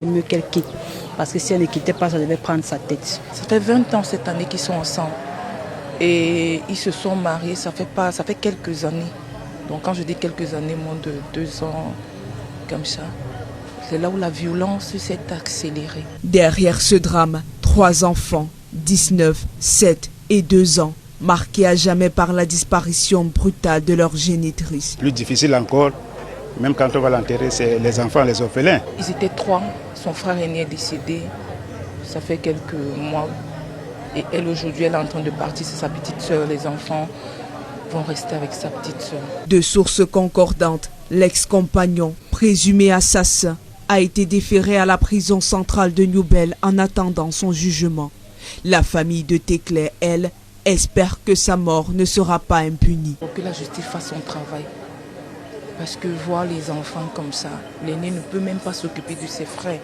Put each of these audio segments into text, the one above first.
Mieux qu'elle quitte. Parce que si elle ne quittait pas, ça devait prendre sa tête. Ça fait 20 ans cette année qu'ils sont ensemble. Et ils se sont mariés, ça fait quelques années. Donc quand je dis quelques années, moins de 2 ans, comme ça, c'est là où la violence s'est accélérée. Derrière ce drame, 3 enfants, 19, 7 et 2 ans, marqués à jamais par la disparition brutale de leur génitrice. Plus difficile encore, même quand on va l'enterrer, c'est les enfants, les orphelins. Ils étaient 3, son frère aîné est décédé, ça fait quelques mois. Et elle aujourd'hui, elle est en train de partir, c'est sa petite sœur, les enfants vont rester avec sa petite sœur. De sources concordantes, l'ex-compagnon, présumé assassin, a été déféré à la prison centrale de Newbel en attendant son jugement. La famille de Téclair, elle, espère que sa mort ne sera pas impunie. Pour que la justice fasse son travail. Parce que voir les enfants comme ça, l'aîné ne peut même pas s'occuper de ses frères.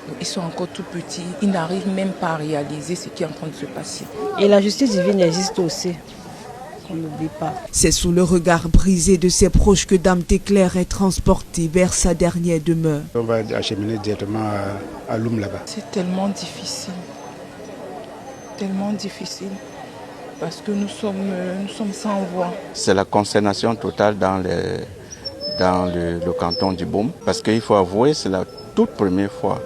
Donc, ils sont encore tout petits, ils n'arrivent même pas à réaliser ce qui est en train de se passer. Et la justice divine existe aussi. On n'oublie pas. C'est sous le regard brisé de ses proches que Dame Téclair est transportée vers sa dernière demeure. On va acheminer directement à Loum là-bas. C'est tellement difficile. Tellement difficile. Parce que nous sommes sans voix. C'est la consternation totale dans le canton du Beaume. Parce qu'il faut avouer, c'est la toute première fois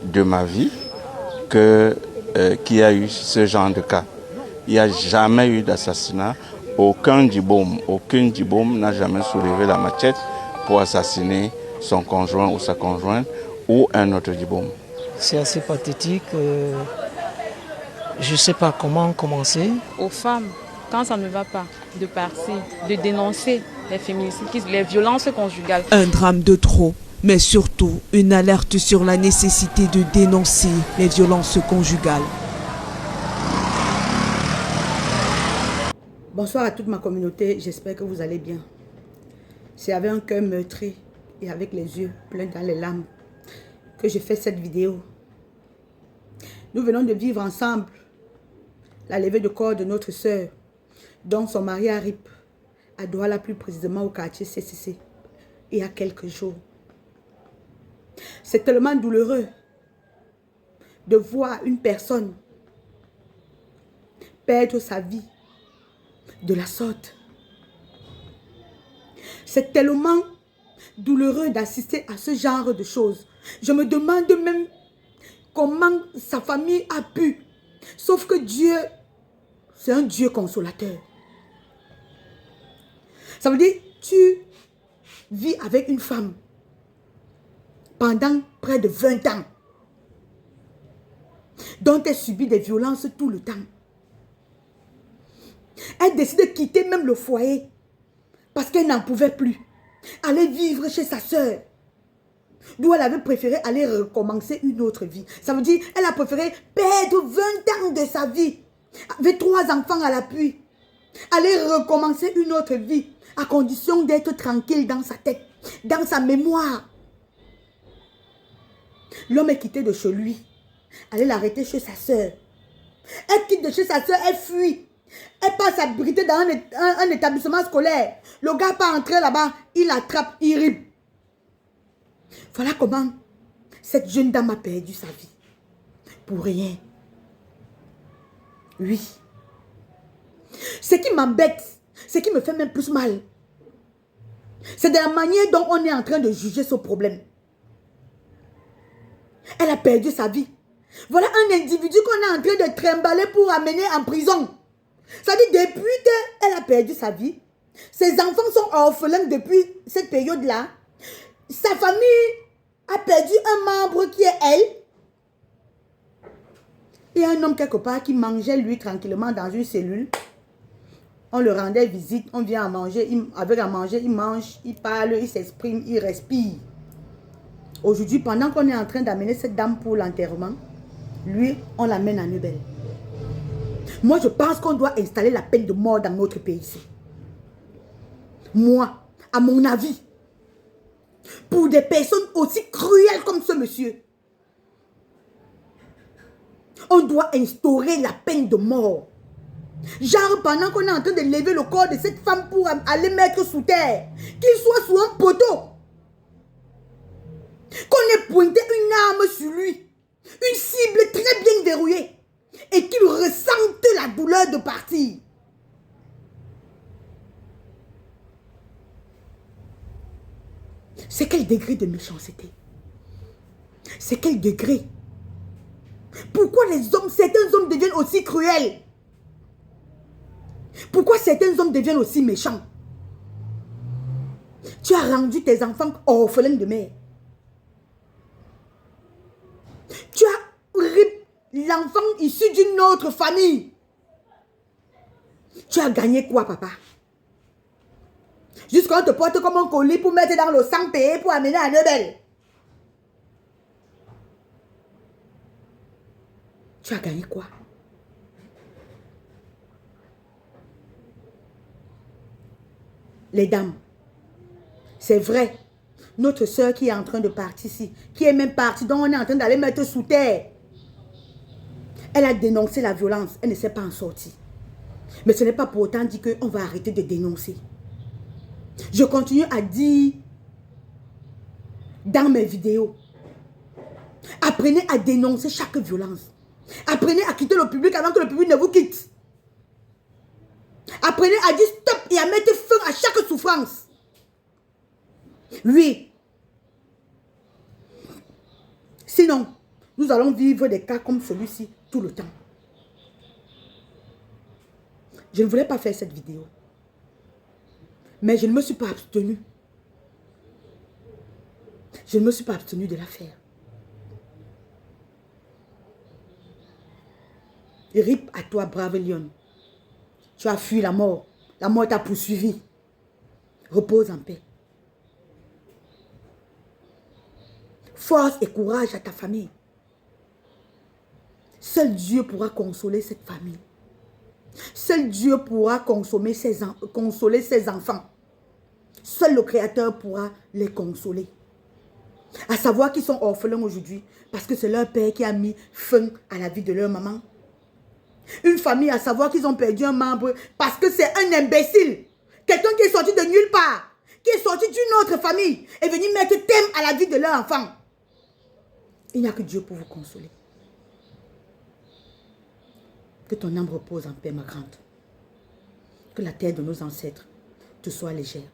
de ma vie qu'il y a eu ce genre de cas. Il n'y a jamais eu d'assassinat. Aucun du Beaume n'a jamais soulevé la machette pour assassiner son conjoint ou sa conjointe ou un autre du Beaume. C'est assez pathétique. Je ne sais pas comment commencer. Aux femmes, quand ça ne va pas, de partir, de dénoncer les féminicides, les violences conjugales. Un drame de trop, mais surtout une alerte sur la nécessité de dénoncer les violences conjugales. Bonsoir à toute ma communauté, j'espère que vous allez bien. C'est avec un cœur meurtri et avec les yeux pleins dans les larmes que je fais cette vidéo. Nous venons de vivre ensemble la levée de corps de notre sœur, dont son mari arrive à Douala, plus précisément au quartier CCC, il y a quelques jours. C'est tellement douloureux de voir une personne perdre sa vie de la sorte. C'est tellement douloureux d'assister à ce genre de choses. Je me demande même comment sa famille a pu. Sauf que Dieu, c'est un Dieu consolateur. Ça veut dire, tu vis avec une femme pendant près de 20 ans, dont elle subit des violences tout le temps. Elle décide de quitter même le foyer parce qu'elle n'en pouvait plus. Aller vivre chez sa sœur, d'où elle avait préféré aller recommencer une autre vie. Ça veut dire elle a préféré perdre 20 ans de sa vie avec 3 enfants à l'appui. Aller recommencer une autre vie à condition d'être tranquille dans sa tête, dans sa mémoire. L'homme est quitté de chez lui. Allez l'arrêter chez sa sœur. Elle quitte de chez sa sœur, elle fuit. Elle passe s'abriter dans un établissement scolaire. Le gars pas entrer là-bas, il l'attrape, il rip. Voilà comment cette jeune dame a perdu sa vie. Pour rien. Oui. Ce qui m'embête, ce qui me fait même plus mal, c'est de la manière dont on est en train de juger ce problème. Elle a perdu sa vie. Voilà un individu qu'on est en train de trimballer pour amener en prison. Ça dit depuis qu'elle a perdu sa vie, ses enfants sont orphelins depuis cette période-là. Sa famille a perdu un membre qui est elle. Il y a un homme quelque part qui mangeait lui tranquillement dans une cellule. On le rendait visite, on vient à manger, avec à manger, il mange, il parle, il s'exprime, il respire. Aujourd'hui, pendant qu'on est en train d'amener cette dame pour l'enterrement, lui, on l'amène à Newbel. Moi, je pense qu'on doit installer la peine de mort dans notre pays ici. Moi, à mon avis, pour des personnes aussi cruelles comme ce monsieur, on doit instaurer la peine de mort. Genre, pendant qu'on est en train de lever le corps de cette femme pour aller mettre sous terre, qu'il soit sous un poteau. qu'on ait pointé une arme sur lui, une cible très bien verrouillée, et qu'il ressente la douleur de partir. C'est quel degré de méchanceté? C'est quel degré? Pourquoi certains hommes deviennent aussi cruels? Pourquoi certains hommes deviennent aussi méchants? Tu as rendu tes enfants orphelins de mère. Tu as l'enfant issu d'une autre famille. Tu as gagné quoi, papa? Jusqu'à on te porte comme un colis pour mettre dans le sang payé pour amener à Neubel. Tu as gagné quoi? Les dames, c'est vrai, notre soeur qui est en train de partir ici, qui est même partie, dont on est en train d'aller mettre sous terre, elle a dénoncé la violence, elle ne s'est pas en sortie. Mais ce n'est pas pour autant dit qu'on va arrêter de dénoncer. Je continue à dire dans mes vidéos, apprenez à dénoncer chaque violence. Apprenez à quitter le public avant que le public ne vous quitte. Apprenez à dire stop et à mettre fin à chaque souffrance. Oui. Sinon, nous allons vivre des cas comme celui-ci tout le temps. Je ne voulais pas faire cette vidéo. Mais je ne me suis pas abstenue. Je ne me suis pas abstenue de la faire. Rip à toi, brave lion. Tu as fui la mort. La mort t'a poursuivi. Repose en paix. Force et courage à ta famille. Seul Dieu pourra consoler cette famille. Seul Dieu pourra consoler ses enfants. Seul le Créateur pourra les consoler. À savoir qu'ils sont orphelins aujourd'hui parce que c'est leur père qui a mis fin à la vie de leur maman. Une famille à savoir qu'ils ont perdu un membre parce que c'est un imbécile. Quelqu'un qui est sorti de nulle part, qui est sorti d'une autre famille et venu mettre thème à la vie de leur enfant. Il n'y a que Dieu pour vous consoler. Que ton âme repose en paix, ma grande. Que la terre de nos ancêtres te soit légère.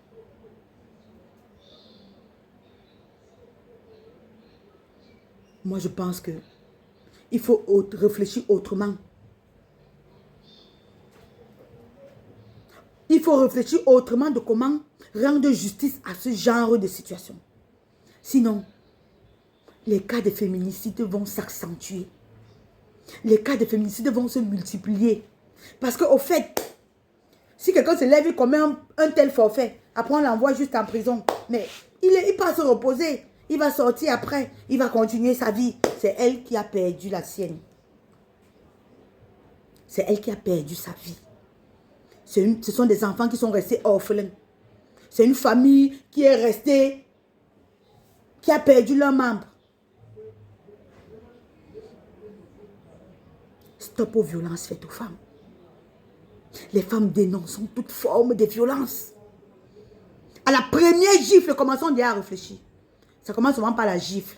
Moi, je pense que il faut réfléchir autrement. Il faut réfléchir autrement de comment rendre justice à ce genre de situation. Sinon, les cas de féminicide vont s'accentuer. Les cas de féminicide vont se multiplier. Parce qu'au fait, si quelqu'un se lève et commet un tel forfait, après on l'envoie juste en prison. Mais il peut se reposer. Il va sortir après. Il va continuer sa vie. C'est elle qui a perdu la sienne. C'est elle qui a perdu sa vie. Ce sont des enfants qui sont restés orphelins. C'est une famille qui est restée, qui a perdu leurs membres. Stop aux violences faites aux femmes. Les femmes dénoncent toute forme de violence. À la première gifle, commençons déjà à réfléchir. Ça commence souvent par la gifle.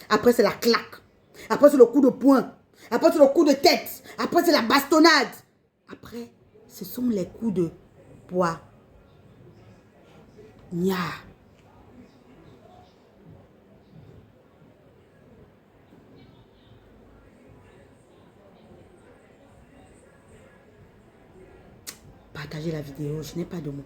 Après, c'est la claque. Après, c'est le coup de poing. Après, c'est le coup de tête. Après, c'est la bastonnade. Après, ce sont les coups de poing. Nya. Partagez la vidéo, je n'ai pas de mots.